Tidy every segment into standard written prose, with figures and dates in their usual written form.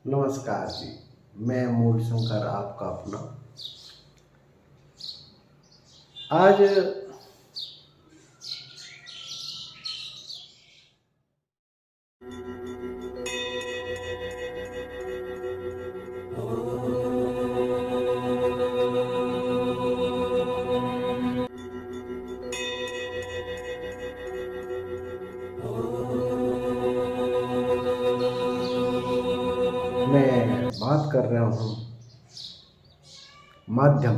नमस्कार जी। मैं मूल शंकर आपका अपना। आज मैं बात कर रहा हूँ माध्यम,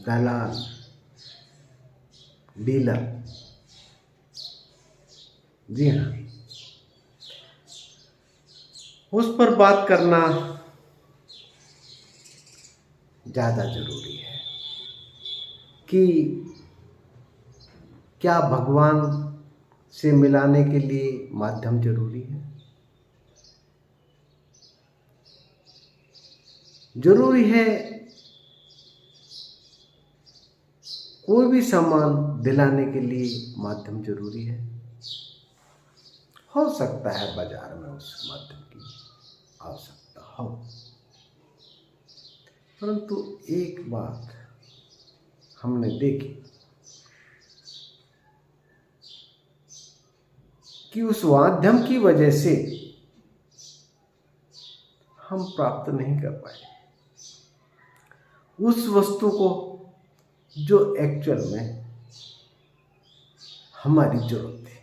दलाल, डीलर। जी हाँ, उस पर बात करना ज़्यादा जरूरी है कि क्या भगवान से मिलाने के लिए माध्यम जरूरी है। जरूरी है कोई भी सामान दिलाने के लिए माध्यम जरूरी है। हो सकता है बाजार में उस माध्यम की आवश्यकता हो, परंतु एक बात हमने देखी कि उस माध्यम की वजह से हम प्राप्त नहीं कर पाए उस वस्तु को जो एक्चुअल में हमारी जरूरत थी।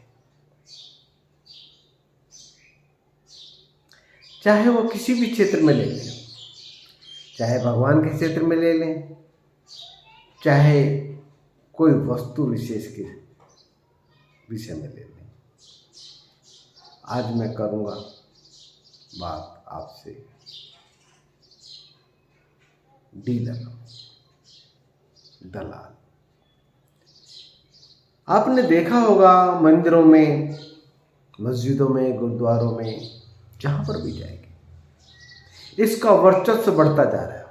चाहे वो किसी भी क्षेत्र में ले लें, चाहे भगवान के क्षेत्र में ले लें, चाहे कोई वस्तु विशेष के विषय में ले लें। आज मैं करूँगा बात आपसे डीलर, दलाल। आपने देखा होगा मंदिरों में, मस्जिदों में, गुरुद्वारों में, जहां पर भी जाएंगे इसका वर्चस्व बढ़ता जा रहा है।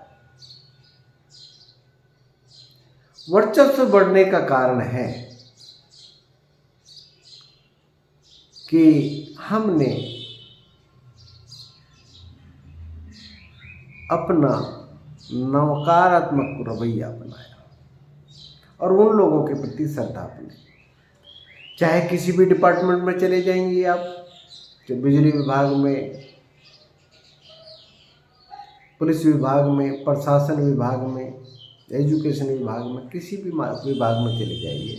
वर्चस्व बढ़ने का कारण है कि हमने अपना नकारात्मक रवैया अपनाया और उन लोगों के प्रति श्रद्धा अपनाई। चाहे किसी भी डिपार्टमेंट में चले जाएंगे आप, चाहे बिजली विभाग में, पुलिस विभाग में, प्रशासन विभाग में, एजुकेशन विभाग में, किसी भी विभाग में चले जाइए,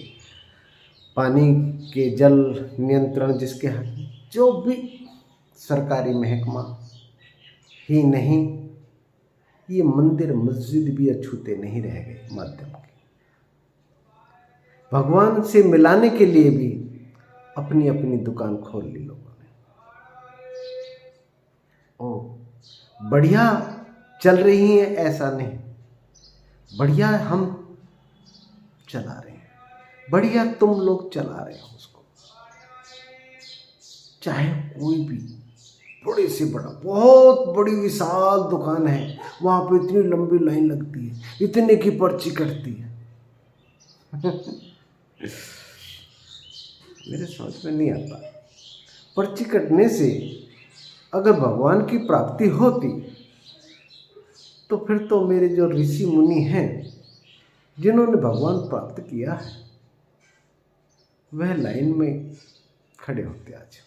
पानी के जल नियंत्रण जिसके जो भी सरकारी महकमा ही नहीं, ये मंदिर मस्जिद भी अछूते नहीं रह गए माध्यम के। भगवान से मिलाने के लिए भी अपनी अपनी दुकान खोल ली लोगों ने। ओ बढ़िया चल रही है ऐसा नहीं, बढ़िया हम चला रहे हैं, बढ़िया तुम लोग चला रहे हो उसको। चाहे कोई भी बड़े से बड़ा, बहुत बड़ी विशाल दुकान है, वहां पे इतनी लंबी लाइन लगती है, इतने की पर्ची कटती है। मेरे समझ में नहीं आता। पर्ची कटने से अगर भगवान की प्राप्ति होती तो फिर तो मेरे जो ऋषि मुनि हैं जिन्होंने भगवान प्राप्त किया है वह लाइन में खड़े होते। आज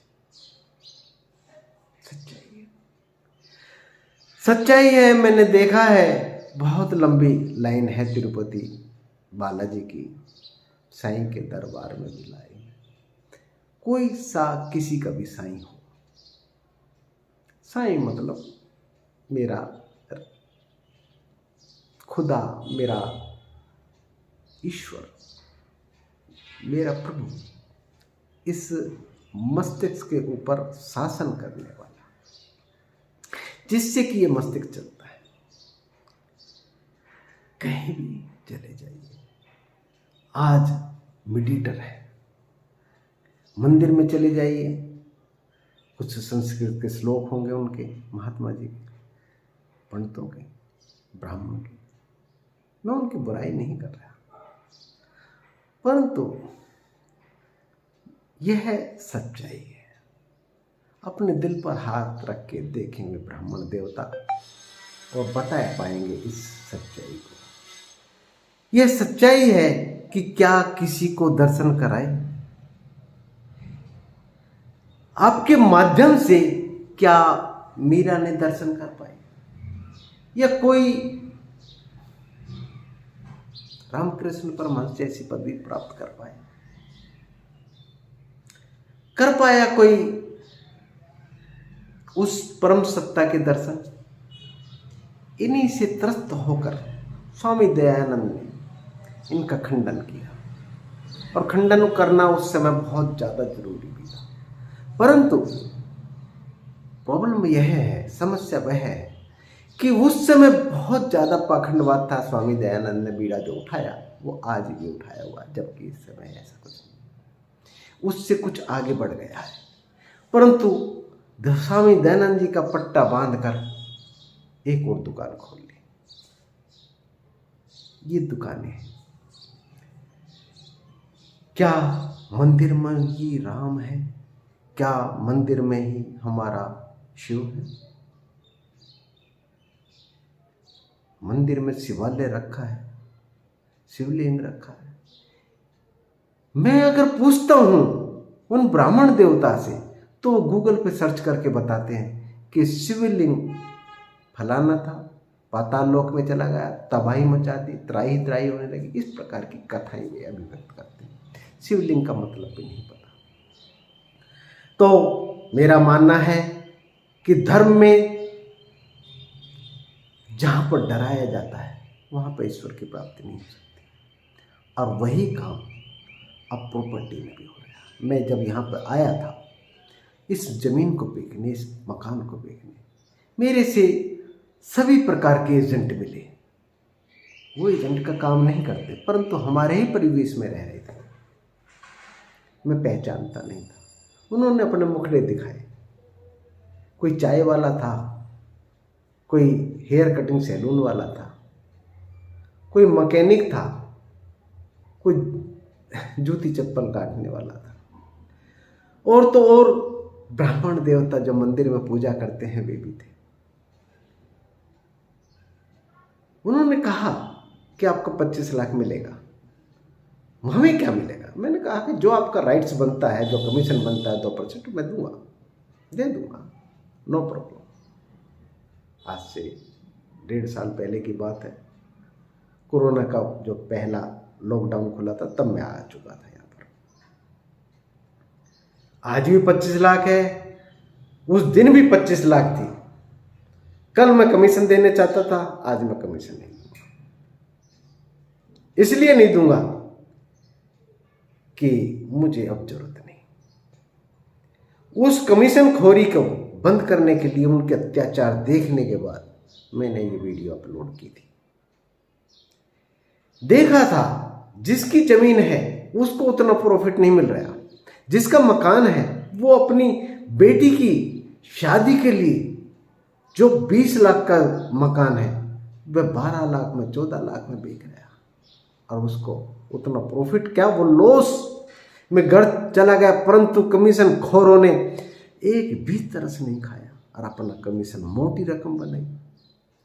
सच्चाई है, मैंने देखा है बहुत लंबी लाइन है तिरुपति बालाजी की साईं के दरबार में भी लाइन। कोई सा किसी का भी साईं हो, साईं मतलब मेरा खुदा, मेरा ईश्वर, मेरा प्रभु, इस मस्तिष्क के ऊपर शासन करने वाला, जिससे कि ये मस्तिष्क चलता है। कहीं भी चले जाइए, आज मेडिटेटर है। मंदिर में चले जाइए, कुछ संस्कृत के श्लोक होंगे उनके, महात्मा जी के, पंडितों के, ब्राह्मण के। मैं उनकी बुराई नहीं कर रहा, परंतु यह सच्चाई है। अपने दिल पर हाथ रख के देखेंगे ब्राह्मण देवता और बता पाएंगे इस सच्चाई को। यह सच्चाई है कि क्या किसी को दर्शन कराए, आपके माध्यम से क्या मीरा ने दर्शन कर पाए, या कोई रामकृष्ण परमहंस जैसी पदवी प्राप्त कर पाए, कर पाया कोई उस परम सत्ता के दर्शन। इन्हीं से त्रस्त होकर स्वामी दयानंद ने इनका खंडन किया, और खंडन करना उस समय बहुत ज़्यादा जरूरी भी था। परंतु प्रॉब्लम यह है, समस्या वह है कि उस समय बहुत ज़्यादा पाखंडवाद था। स्वामी दयानंद ने बीड़ा जो उठाया वो आज भी उठाया हुआ, जबकि इस समय ऐसा कुछ नहीं, उससे कुछ आगे बढ़ गया है। परंतु स्वामी दयानंद जी का पट्टा बांधकर एक और दुकान खोल ली। ये दुकानें, क्या मंदिर में ही राम है, क्या मंदिर में ही हमारा शिव है? मंदिर में शिवालय रखा है, शिवलिंग रखा है। मैं अगर पूछता हूं उन ब्राह्मण देवता से, तो गूगल पे सर्च करके बताते हैं कि शिवलिंग फलाना था, पाताल लोक में चला गया, तबाही मचा दी, त्राही त्राही होने लगी। इस प्रकार की कथाएं वे अभिव्यक्त करते हैं। शिवलिंग का मतलब भी नहीं पता। तो मेरा मानना है कि धर्म में जहां पर डराया जाता है वहां पर ईश्वर की प्राप्ति नहीं हो सकती, और वही काम अब प्रॉपर्टी में भी हो रहा है। मैं जब यहाँ पर आया था इस जमीन को बेचने, इस मकान को बेचने, मेरे से सभी प्रकार के एजेंट मिले। वो एजेंट का काम नहीं करते, परंतु हमारे ही परिवेश में रह रहे थे। मैं पहचानता नहीं था। उन्होंने अपने मुखड़े दिखाए। कोई चाय वाला था, कोई हेयर कटिंग सैलून वाला था, कोई मैकेनिक था, कोई जूती चप्पल काटने वाला था, और तो और ब्राह्मण देवता जो मंदिर में पूजा करते हैं वे भी थे। उन्होंने कहा कि आपको 25 लाख मिलेगा। हमें क्या मिलेगा? मैंने कहा कि जो आपका राइट्स बनता है, जो कमीशन बनता है 2% मैं दूंगा, दे दूंगा, नो प्रॉब्लम। आज से 1.5 साल पहले की बात है। कोरोना का जो पहला लॉकडाउन खुला था तब मैं आ चुका था यहाँ पर। आज भी 25 लाख है, उस दिन भी 25 लाख थी। कल मैं कमीशन देने चाहता था, आज मैं कमीशन नहीं दूंगा। इसलिए नहीं दूंगा कि मुझे अब जरूरत नहीं। उस कमीशन खोरी को बंद करने के लिए, उनके अत्याचार देखने के बाद मैंने ये वीडियो अपलोड की थी। देखा था जिसकी जमीन है उसको उतना प्रॉफिट नहीं मिल रहा, जिसका मकान है वो अपनी बेटी की शादी के लिए जो 20 लाख का मकान है वह 12 लाख में, 14 लाख में बेच रहा, और उसको उतना प्रॉफिट क्या, वो लॉस में गढ़ चला गया। परंतु कमीशन खोरों ने एक भी तरस नहीं खाया और अपना कमीशन मोटी रकम बनाई।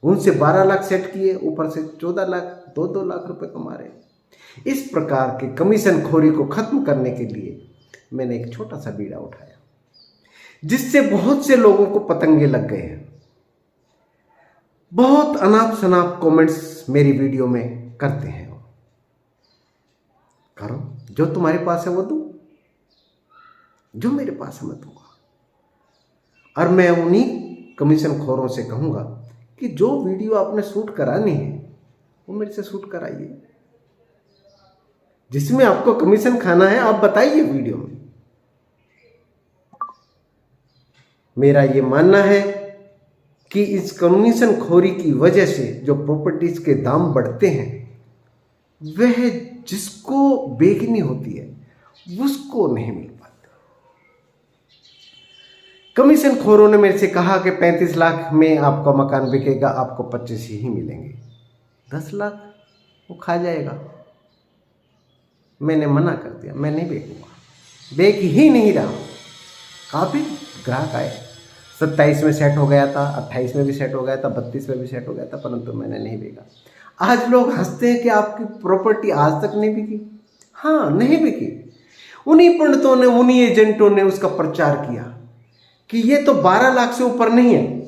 उनसे 12 लाख सेट किए, ऊपर से 14 लाख, 2-2 लाख रुपए कमा रहे। इस प्रकार के कमीशन खोरी को खत्म करने के लिए मैंने एक छोटा सा बीड़ा उठाया, जिससे बहुत से लोगों को पतंगे लग गए हैं। बहुत अनाप शनाप कमेंट्स मेरी वीडियो में करते हैं। करो, जो तुम्हारे पास है वो दो, जो मेरे पास है मैं दूंगा। और मैं उन्हीं कमीशन खोरों से कहूंगा कि जो वीडियो आपने शूट करानी है वो मेरे से शूट कराइए। जिसमें आपको कमीशन खाना है आप बताइए वीडियो में। मेरा ये मानना है कि इस कमीशन खोरी की वजह से जो प्रॉपर्टीज के दाम बढ़ते हैं, वह जिसको बेचनी होती है उसको नहीं मिल पाता। कमीशन खोरों ने मेरे से कहा कि 35 लाख में आपका मकान बिकेगा, आपको 25 ही मिलेंगे, 10 लाख वो खा जाएगा। मैंने मना कर दिया, मैं नहीं बेचूंगा, बेच ही नहीं रहा। काफ़ी ग्राहक आए, 27 में सेट हो गया था, 28 में भी सेट हो गया था, 32 में भी सेट हो गया था, परंतु मैंने नहीं बेचा। आज लोग हंसते हैं कि आपकी प्रॉपर्टी आज तक नहीं बिकी। हाँ, नहीं बिकी। उन्हीं पंडितों ने, उन्हीं एजेंटों ने उसका प्रचार किया कि ये तो 12 लाख से ऊपर नहीं है।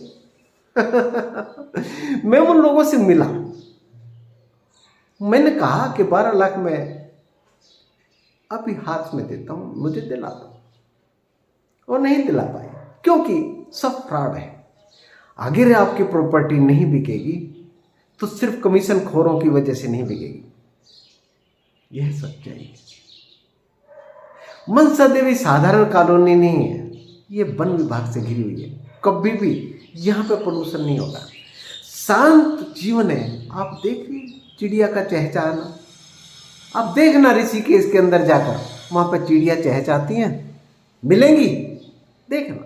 मैं उन लोगों से मिला, मैंने कहा कि 12 लाख में अभी हाथ में देता हूं, मुझे दिला दो, और नहीं दिला पाए क्योंकि सब फ्रॉड है। अगर आपकी प्रॉपर्टी नहीं बिकेगी तो सिर्फ कमीशन खोरों की वजह से नहीं बिकेगी, यह सच्चाई है। मनसा देवी साधारण कॉलोनी नहीं है, ये वन विभाग से घिरी हुई है। कभी भी यहाँ पे पोल्यूशन नहीं होगा, शांत जीवन है। आप देखिए चिड़िया का चहचहाना, आप देखना ऋषिकेश के अंदर जाकर, वहां पर चिड़िया चहचहाती हैं, मिलेंगी, देखना।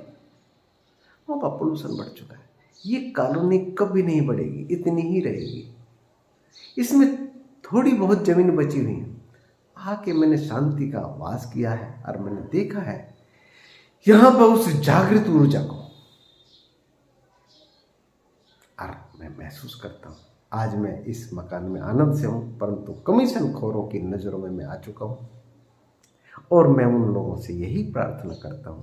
वहां पर पोल्यूशन बढ़ चुका है। ये कॉलोनी कभी नहीं बढ़ेगी, इतनी ही रहेगी। इसमें थोड़ी बहुत जमीन बची हुई है। आके मैंने शांति का वास किया है और मैंने देखा है यहां पर उस जागृत ऊर्जा को, और मैं महसूस करता हूं आज मैं इस मकान में आनंद से हूं, परंतु कमीशन खोरों की नजरों में मैं आ चुका हूं। और मैं उन लोगों से यही प्रार्थना करता हूं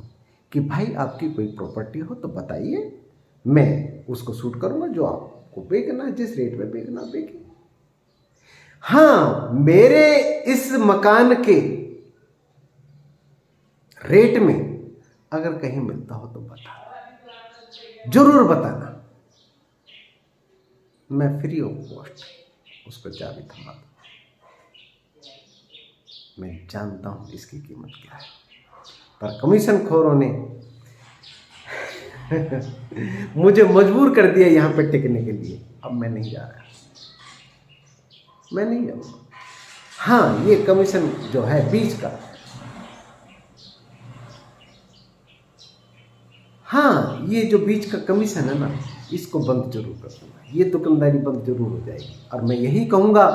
कि भाई आपकी कोई प्रॉपर्टी हो तो बताइए, मैं उसको शूट करूंगा। जो आपको बेचना है, जिस रेट में बेचना बेचे। हाँ, मेरे इस मकान के रेट में अगर कहीं मिलता हो तो बताना, जरूर बताना। मैं फ्री ऑफ कॉस्ट उसको चाबी थमा दूंगा। मैं जानता हूं इसकी कीमत क्या है, पर कमीशन खोरों ने मुझे मजबूर कर दिया यहां पर टिकने के लिए। अब मैं नहीं जा रहा, मैं नहीं जाऊंगा। हाँ, ये कमीशन जो है बीच का, हाँ, ये जो बीच का कमीशन है ना, इसको बंद जरूर कर दूंगा। ये दुकानदारी बंद जरूर हो जाएगी। और मैं यही कहूंगा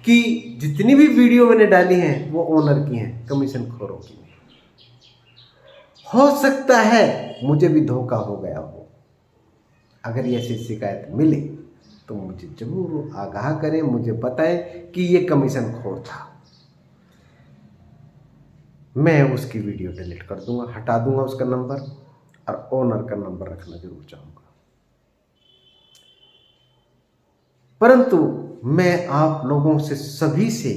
कि जितनी भी वीडियो मैंने डाली हैं वो ओनर की हैं, कमीशन खोरों की नहीं। हो सकता है मुझे भी धोखा हो गया हो। अगर ऐसी शिकायत मिले तो मुझे जरूर आगाह करें, मुझे बताएं कि ये कमीशन खोर था। मैं उसकी वीडियो डिलीट कर दूंगा, हटा दूंगा उसका नंबर, और ओनर का नंबर रखना जरूर चाहूंगा। परंतु मैं आप लोगों से सभी से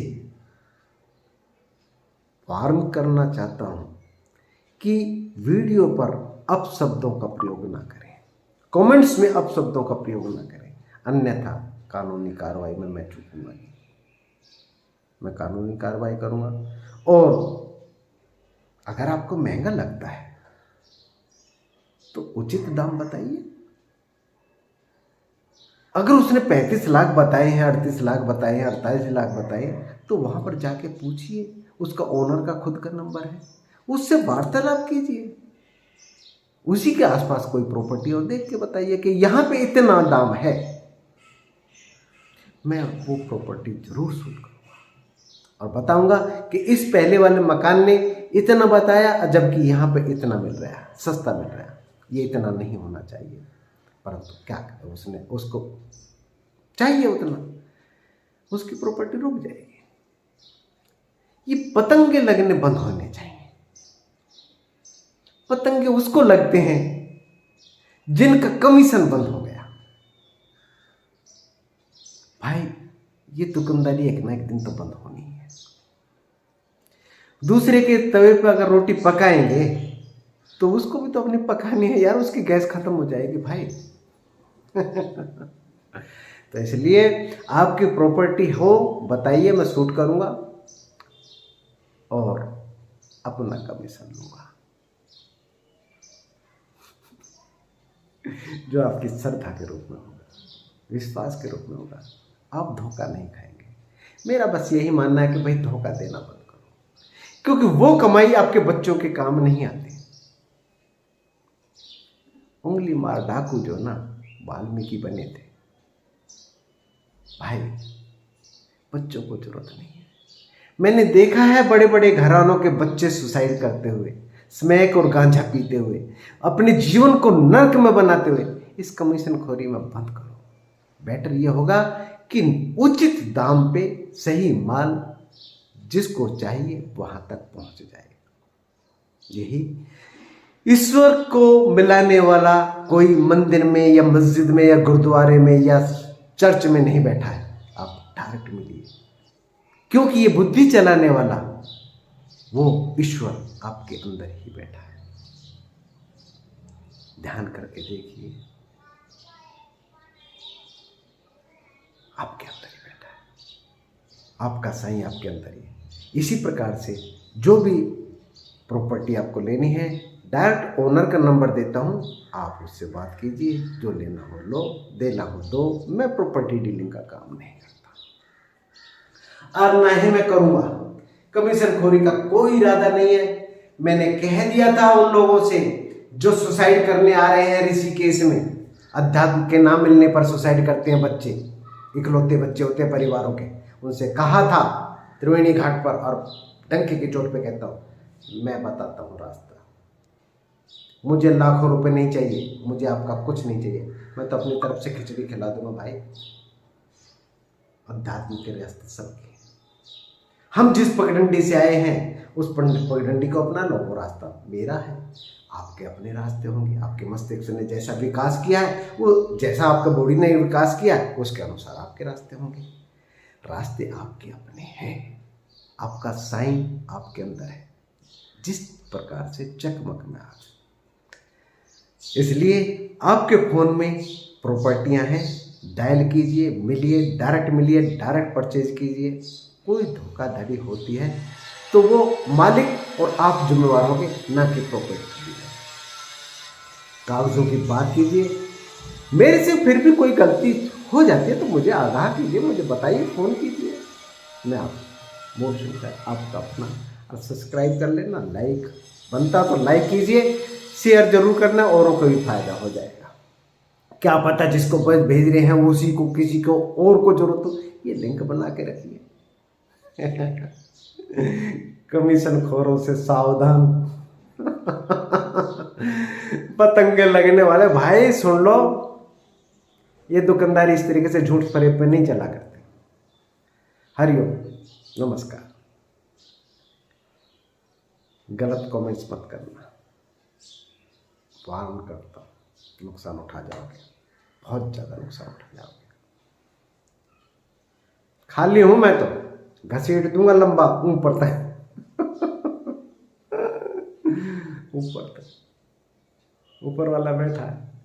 वार्न करना चाहता हूं कि वीडियो पर अपशब्दों का प्रयोग ना करें, कमेंट्स में अपशब्दों का प्रयोग ना करें, अन्यथा कानूनी कार्रवाई में मैं चूकूंगा नहीं। मैं कानूनी कार्रवाई करूंगा। और अगर आपको महंगा लगता है तो उचित दाम बताइए। अगर उसने 35 लाख बताए हैं, 38 लाख बताए हैं, 48 लाख बताए, तो वहां पर जाके पूछिए, उसका ओनर का खुद का नंबर है, उससे वार्तालाप कीजिए। उसी के आसपास कोई प्रॉपर्टी हो, देख के बताइए कि यहां पे इतना दाम है, मैं वो प्रॉपर्टी जरूर शूट करूंगा और बताऊंगा कि इस पहले वाले मकान ने इतना बताया, जबकि यहां पे इतना मिल रहा है, सस्ता मिल रहा है। ये इतना नहीं होना चाहिए, परंतु क्या करे, उसने, उसको चाहिए उतना, उसकी प्रॉपर्टी रुक जाएगी। ये पतंगे लगने बंद होने चाहिए। पतंगे उसको लगते हैं जिनका कमीशन बंद हो गया। भाई, ये दुकानदारी एक ना एक दिन तो बंद होनी है। दूसरे के तवे पे अगर रोटी पकाएंगे तो उसको भी तो अपनी पकानी है यार, उसकी गैस खत्म हो जाएगी भाई। तो इसलिए आपकी प्रॉपर्टी हो बताइए, मैं शूट करूंगा और अपना कमीशन लूंगा, जो आपकी श्रद्धा के रूप में होगा, विश्वास के रूप में होगा। आप धोखा नहीं खाएंगे। मेरा बस यही मानना है कि भाई धोखा देना बंद करो, क्योंकि वो कमाई आपके बच्चों के काम नहीं आती। उंगली मार डाकू जो ना वाल्मीकि बने थे भाई, बच्चों को जरूरत नहीं है। मैंने देखा है बड़े बड़े घरानों के बच्चे सुसाइड करते हुए, स्मैक और गांजा पीते हुए, अपने जीवन को नर्क में बनाते हुए इस कमीशन खोरी में बंद करो। बेटर ये होगा कि उचित दाम पे सही माल जिसको चाहिए वहां तक पहुंच जाए। यही ईश्वर को मिलाने वाला कोई मंदिर में या मस्जिद में या गुरुद्वारे में या चर्च में नहीं बैठा है। आप डायरेक्ट मिलिए, क्योंकि ये बुद्धि चलाने वाला वो ईश्वर आपके अंदर ही बैठा है। ध्यान करके देखिए, आपके अंदर ही बैठा है, आपका साईं आपके अंदर ही है। इसी प्रकार से जो भी प्रॉपर्टी आपको लेनी है, डायरेक्ट ओनर का नंबर देता हूं, आप उससे बात कीजिए, जो लेना हो लो, देना हो दो। मैं प्रॉपर्टी डीलिंग का काम नहीं करता और ना ही मैं करूंगा। कमीशन खोरी का कोई इरादा नहीं है। मैंने कह दिया था उन लोगों से जो सुसाइड करने आ रहे हैं ऋषिकेश में, अध्यात्म के नाम मिलने पर सुसाइड करते हैं बच्चे, इकलौते बच्चे होते हैं परिवारों के, उनसे कहा था त्रिवेणी घाट पर, और डंके की चोट पे कहता हूँ, मैं बताता हूँ रास्ता। मुझे लाखों रुपए नहीं चाहिए, मुझे आपका कुछ नहीं चाहिए, मैं तो अपनी तरफ से खिचड़ी खिला दूंगा भाई। अध्यात्म के रास्ते सबके, हम जिस पगडंडी से आए हैं उस पगडंडी को अपना लो, वो रास्ता मेरा है। आपके अपने रास्ते होंगे। आपके मस्तिष्क ने जैसा विकास किया है, वो जैसा आपका बॉडी ने विकास किया है, उसके अनुसार आपके रास्ते होंगे। रास्ते आपके अपने हैं। आपका साईं आपके अंदर है, जिस प्रकार से चकमक में आज। इसलिए आपके फोन में प्रॉपर्टियां हैं, डायल कीजिए, मिलिए, डायरेक्ट मिलिए, डायरेक्ट परचेज कीजिए। कोई धोखाधड़ी होती है तो वो मालिक और आप जिम्मेवार होंगे, ना कि प्रॉपर्टी। कागजों की बात कीजिए। मेरे से फिर भी कोई गलती हो जाती है तो मुझे आगाह कीजिए, मुझे बताइए, फ़ोन कीजिए। मैं आप मोशन का आपका अपना, और सब्सक्राइब कर लेना, लाइक बनता तो लाइक कीजिए, शेयर जरूर करना, औरों को भी फायदा हो जाएगा। क्या पता जिसको भेज रहे हैं वो उसी को, किसी को और को जरूरत हो, ये लिंक बना के रखिए। कमीशन खोरों से सावधान। पतंगे लगने वाले भाई सुन लो, ये दुकानदारी इस तरीके से झूठ फरेब पे नहीं चला करते। हरिओम, नमस्कार। गलत कमेंट्स मत करना, वार्न करता हूं, नुकसान उठा जाओगे, बहुत ज्यादा नुकसान उठा जाओगे। खाली हूं मैं तो घसीट दूंगा लंबा ऊपर तक। ऊपर तक ऊपर वाला बैठा है।